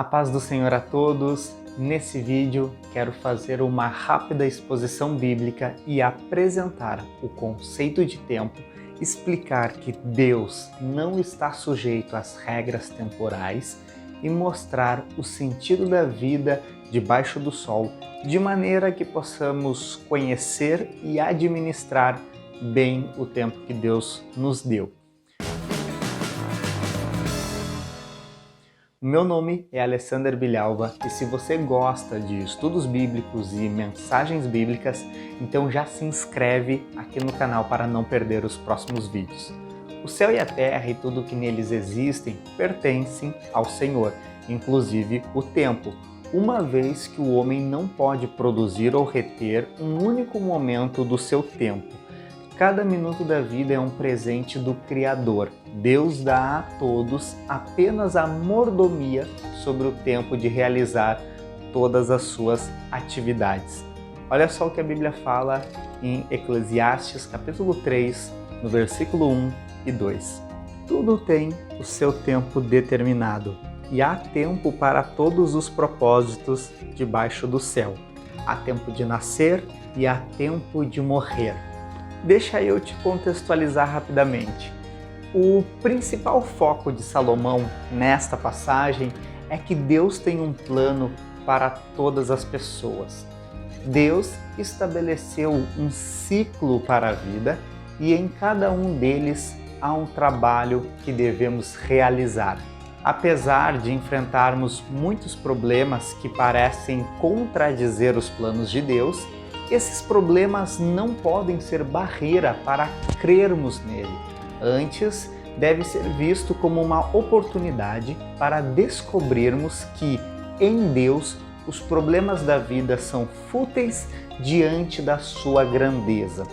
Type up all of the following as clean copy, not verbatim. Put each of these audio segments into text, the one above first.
A paz do Senhor a todos. Nesse vídeo quero fazer uma rápida exposição bíblica e apresentar o conceito de tempo, explicar que Deus não está sujeito às regras temporais e mostrar o sentido da vida debaixo do sol, de maneira que possamos conhecer e administrar bem o tempo que Deus nos deu. Meu nome é Alessander Bilhalva e se você gosta de estudos bíblicos e mensagens bíblicas, então já se inscreve aqui no canal para não perder os próximos vídeos. O céu e a terra e tudo que neles existem pertencem ao Senhor, inclusive o tempo, uma vez que o homem não pode produzir ou reter um único momento do seu tempo. Cada minuto da vida é um presente do Criador. Deus dá a todos apenas a mordomia sobre o tempo de realizar todas as suas atividades. Olha só o que a Bíblia fala em Eclesiastes, capítulo 3, no versículo 1 e 2. Tudo tem o seu tempo determinado, e há tempo para todos os propósitos debaixo do céu. Há tempo de nascer e há tempo de morrer. Deixa eu te contextualizar rapidamente. O principal foco de Salomão nesta passagem é que Deus tem um plano para todas as pessoas. Deus estabeleceu um ciclo para a vida e em cada um deles há um trabalho que devemos realizar. Apesar de enfrentarmos muitos problemas que parecem contradizer os planos de Deus, esses problemas não podem ser barreira para crermos nele. Antes, deve ser visto como uma oportunidade para descobrirmos que, em Deus, os problemas da vida são fúteis diante da sua grandeza.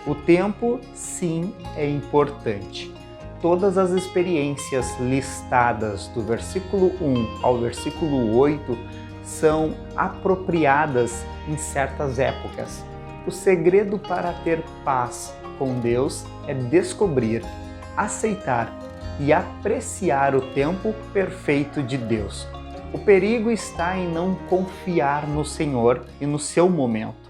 O tempo, sim, é importante. Todas as experiências listadas do versículo 1 ao versículo 8 são apropriadas em certas épocas. O segredo para ter paz com Deus é descobrir, aceitar e apreciar o tempo perfeito de Deus. O perigo está em não confiar no Senhor e no seu momento.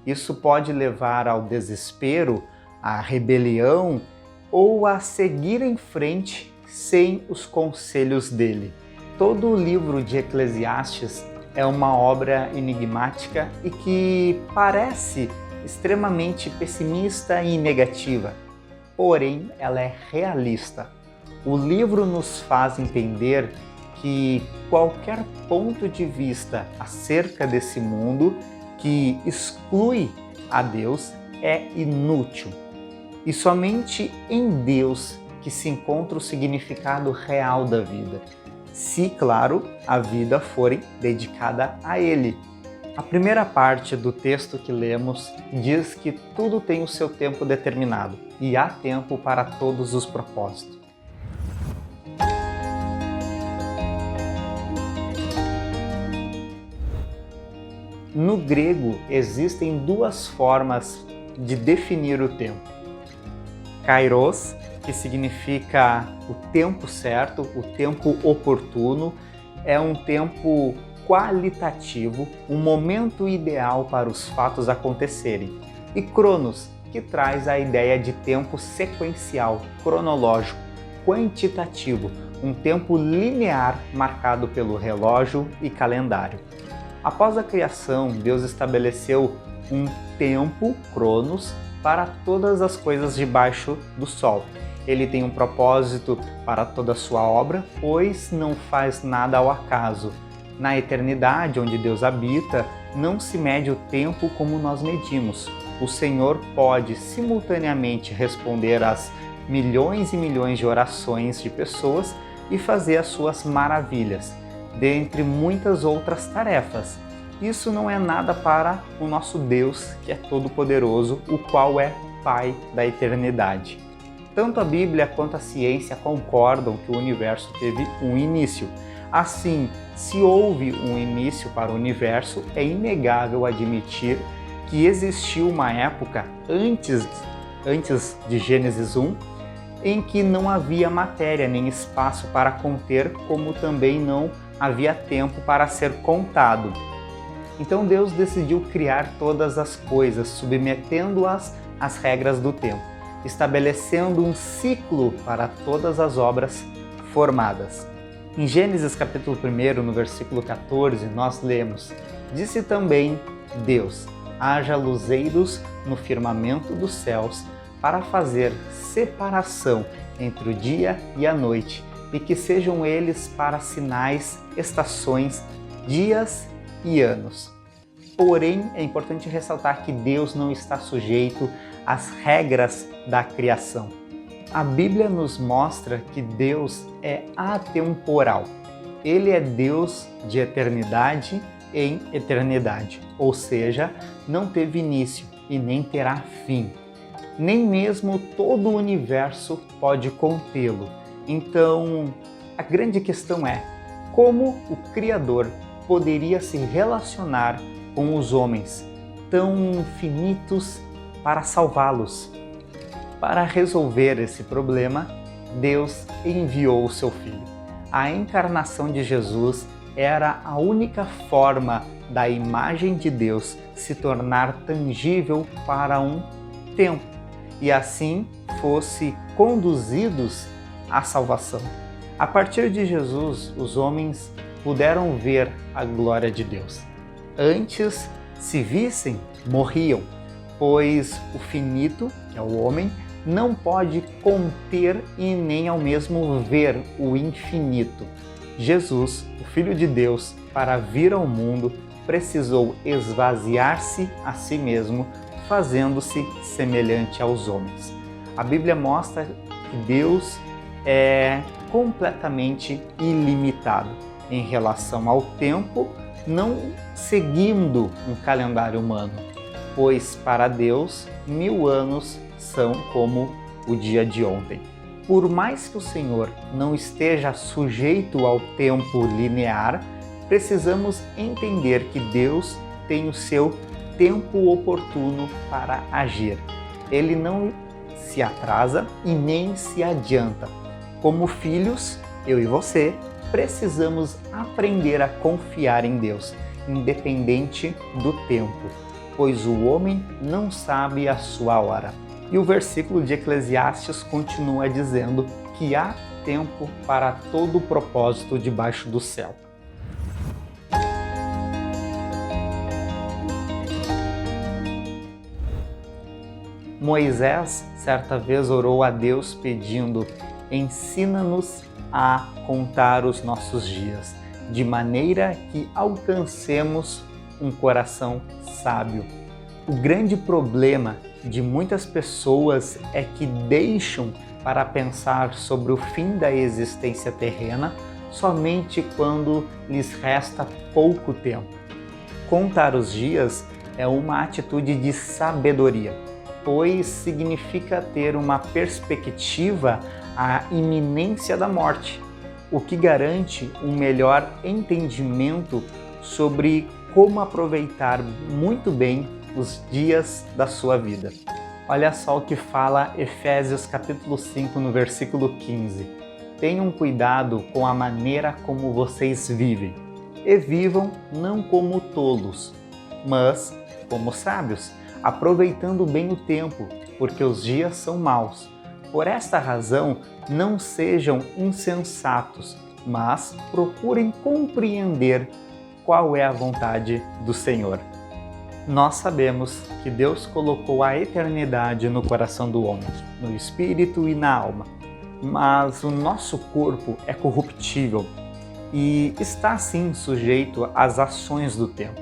Isso pode levar ao desespero, à rebelião ou a seguir em frente sem os conselhos dele. Todo o livro de Eclesiastes é uma obra enigmática e que parece extremamente pessimista e negativa, porém ela é realista. O livro nos faz entender que qualquer ponto de vista acerca desse mundo que exclui a Deus é inútil. E somente em Deus que se encontra o significado real da vida, se, claro, a vida for dedicada a Ele. A primeira parte do texto que lemos diz que tudo tem o seu tempo determinado e há tempo para todos os propósitos. No grego, existem duas formas de definir o tempo. Kairos, que significa o tempo certo, o tempo oportuno, é um tempo qualitativo, um momento ideal para os fatos acontecerem. E Cronos, que traz a ideia de tempo sequencial, cronológico, quantitativo, um tempo linear marcado pelo relógio e calendário. Após a criação, Deus estabeleceu um tempo, Cronos, para todas as coisas debaixo do sol. Ele tem um propósito para toda a sua obra, pois não faz nada ao acaso. Na eternidade, onde Deus habita, não se mede o tempo como nós medimos. O Senhor pode simultaneamente responder às milhões e milhões de orações de pessoas e fazer as suas maravilhas, dentre muitas outras tarefas. Isso não é nada para o nosso Deus, que é todo-poderoso, o qual é Pai da eternidade. Tanto a Bíblia quanto a ciência concordam que o universo teve um início. Assim, se houve um início para o universo, é inegável admitir que existiu uma época antes de Gênesis 1, em que não havia matéria nem espaço para conter, como também não havia tempo para ser contado. Então Deus decidiu criar todas as coisas, submetendo-as às regras do tempo, estabelecendo um ciclo para todas as obras formadas. Em Gênesis capítulo 1, no versículo 14, nós lemos: Disse também Deus: haja luzeiros no firmamento dos céus para fazer separação entre o dia e a noite, e que sejam eles para sinais, estações, dias e anos. Porém, é importante ressaltar que Deus não está sujeito às regras da criação. A Bíblia nos mostra que Deus é atemporal. Ele é Deus de eternidade em eternidade, ou seja, não teve início e nem terá fim. Nem mesmo todo o universo pode contê-lo. Então, a grande questão é: como o Criador poderia se relacionar com os homens tão finitos para salvá-los? Para resolver esse problema, Deus enviou o seu Filho. A encarnação de Jesus era a única forma da imagem de Deus se tornar tangível para um tempo e assim fosse conduzidos à salvação. A partir de Jesus, os homens puderam ver a glória de Deus. Antes, se vissem, morriam, pois o finito, que é o homem, não pode conter e nem ao mesmo ver o infinito. Jesus, o Filho de Deus, para vir ao mundo, precisou esvaziar-se a si mesmo, fazendo-se semelhante aos homens. A Bíblia mostra que Deus é completamente ilimitado em relação ao tempo, não seguindo um calendário humano, pois para Deus 1000 anos são como o dia de ontem. Por mais que o Senhor não esteja sujeito ao tempo linear, precisamos entender que Deus tem o seu tempo oportuno para agir. Ele não se atrasa e nem se adianta. Como filhos, eu e você, precisamos aprender a confiar em Deus, independente do tempo, pois o homem não sabe a sua hora. E o versículo de Eclesiastes continua dizendo que há tempo para todo o propósito debaixo do céu. Moisés, certa vez, orou a Deus pedindo: ensina-nos a contar os nossos dias, de maneira que alcancemos um coração sábio. O grande problema de muitas pessoas é que deixam para pensar sobre o fim da existência terrena somente quando lhes resta pouco tempo. Contar os dias é uma atitude de sabedoria, pois significa ter uma perspectiva à iminência da morte, o que garante um melhor entendimento sobre como aproveitar muito bem os dias da sua vida. Olha só o que fala Efésios capítulo 5, no versículo 15. Tenham cuidado com a maneira como vocês vivem, e vivam não como tolos, mas como sábios, aproveitando bem o tempo, porque os dias são maus. Por esta razão, não sejam insensatos, mas procurem compreender qual é a vontade do Senhor. Nós sabemos que Deus colocou a eternidade no coração do homem, no espírito e na alma, mas o nosso corpo é corruptível e está sim sujeito às ações do tempo.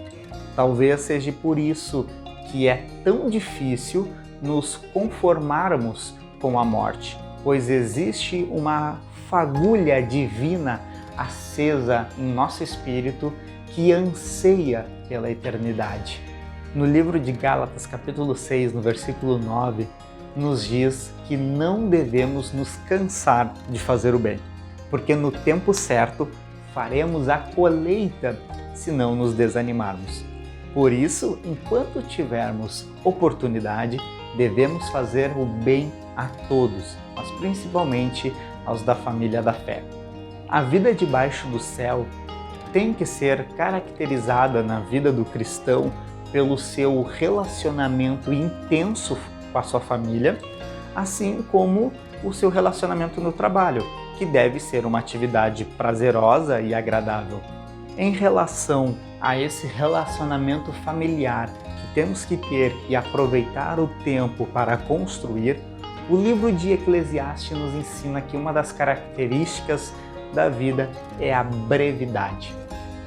Talvez seja por isso que é tão difícil nos conformarmos com a morte, pois existe uma fagulha divina acesa em nosso espírito que anseia pela eternidade. No livro de Gálatas, capítulo 6, no versículo 9, nos diz que não devemos nos cansar de fazer o bem, porque no tempo certo faremos a colheita se não nos desanimarmos. Por isso, enquanto tivermos oportunidade, devemos fazer o bem a todos, mas principalmente aos da família da fé. A vida debaixo do céu tem que ser caracterizada na vida do cristão pelo seu relacionamento intenso com a sua família, assim como o seu relacionamento no trabalho, que deve ser uma atividade prazerosa e agradável. Em relação a esse relacionamento familiar que temos que ter e aproveitar o tempo para construir, o livro de Eclesiastes nos ensina que uma das características da vida é a brevidade.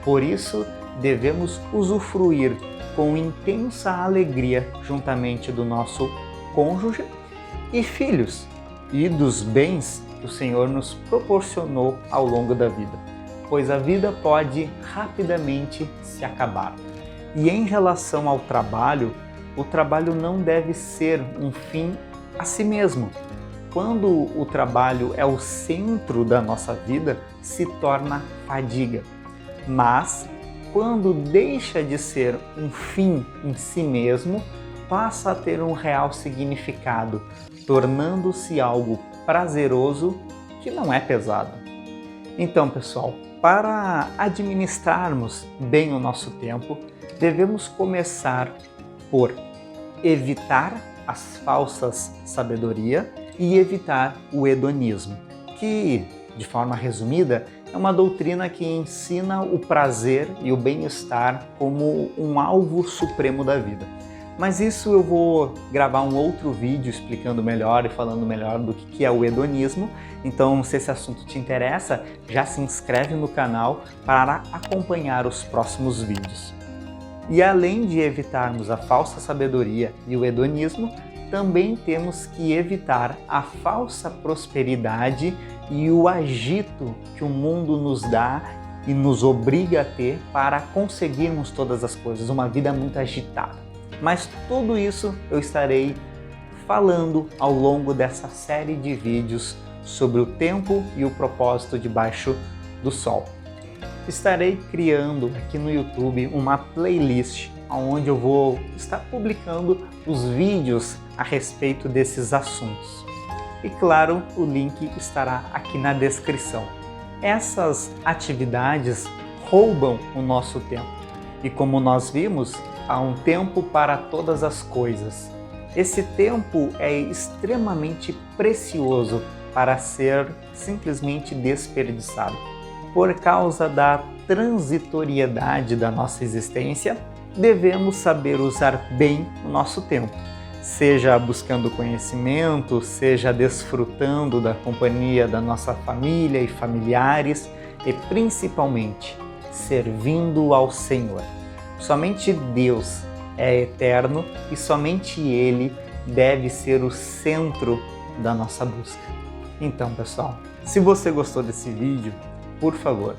Por isso, devemos usufruir com intensa alegria juntamente do nosso cônjuge e filhos e dos bens que o Senhor nos proporcionou ao longo da vida, pois a vida pode rapidamente se acabar. E em relação ao trabalho, o trabalho não deve ser um fim a si mesmo. Quando o trabalho é o centro da nossa vida, se torna fadiga. Mas, quando deixa de ser um fim em si mesmo, passa a ter um real significado, tornando-se algo prazeroso que não é pesado. Então, pessoal, para administrarmos bem o nosso tempo, devemos começar por evitar as falsas sabedoria e evitar o hedonismo, que, de forma resumida, é uma doutrina que ensina o prazer e o bem-estar como um alvo supremo da vida. Mas isso eu vou gravar um outro vídeo explicando melhor e falando melhor do que é o hedonismo. Então, se esse assunto te interessa, já se inscreve no canal para acompanhar os próximos vídeos. E além de evitarmos a falsa sabedoria e o hedonismo, também temos que evitar a falsa prosperidade e o agito que o mundo nos dá e nos obriga a ter para conseguirmos todas as coisas, uma vida muito agitada. Mas tudo isso eu estarei falando ao longo dessa série de vídeos sobre o tempo e o propósito debaixo do sol. Estarei criando aqui no YouTube uma playlist onde eu vou estar publicando os vídeos a respeito desses assuntos. E claro, o link estará aqui na descrição. Essas atividades roubam o nosso tempo. E como nós vimos, há um tempo para todas as coisas. Esse tempo é extremamente precioso para ser simplesmente desperdiçado. Por causa da transitoriedade da nossa existência, devemos saber usar bem o nosso tempo, seja buscando conhecimento, seja desfrutando da companhia da nossa família e familiares e principalmente servindo ao Senhor. Somente Deus é eterno e somente Ele deve ser o centro da nossa busca. Então, pessoal, se você gostou desse vídeo, por favor,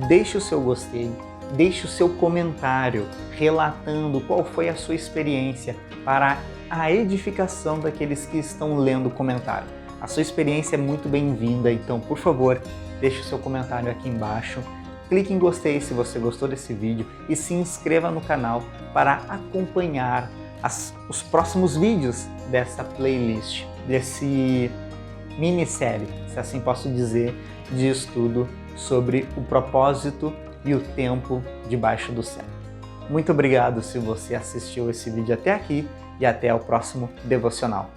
deixe o seu gostei, deixe o seu comentário relatando qual foi a sua experiência para a edificação daqueles que estão lendo o comentário. A sua experiência é muito bem-vinda, então, por favor, deixe o seu comentário aqui embaixo. Clique em gostei se você gostou desse vídeo e se inscreva no canal para acompanhar os próximos vídeos dessa playlist, desse minissérie, se assim posso dizer, de estudo sobre o propósito e o tempo debaixo do céu. Muito obrigado se você assistiu esse vídeo até aqui e até o próximo devocional.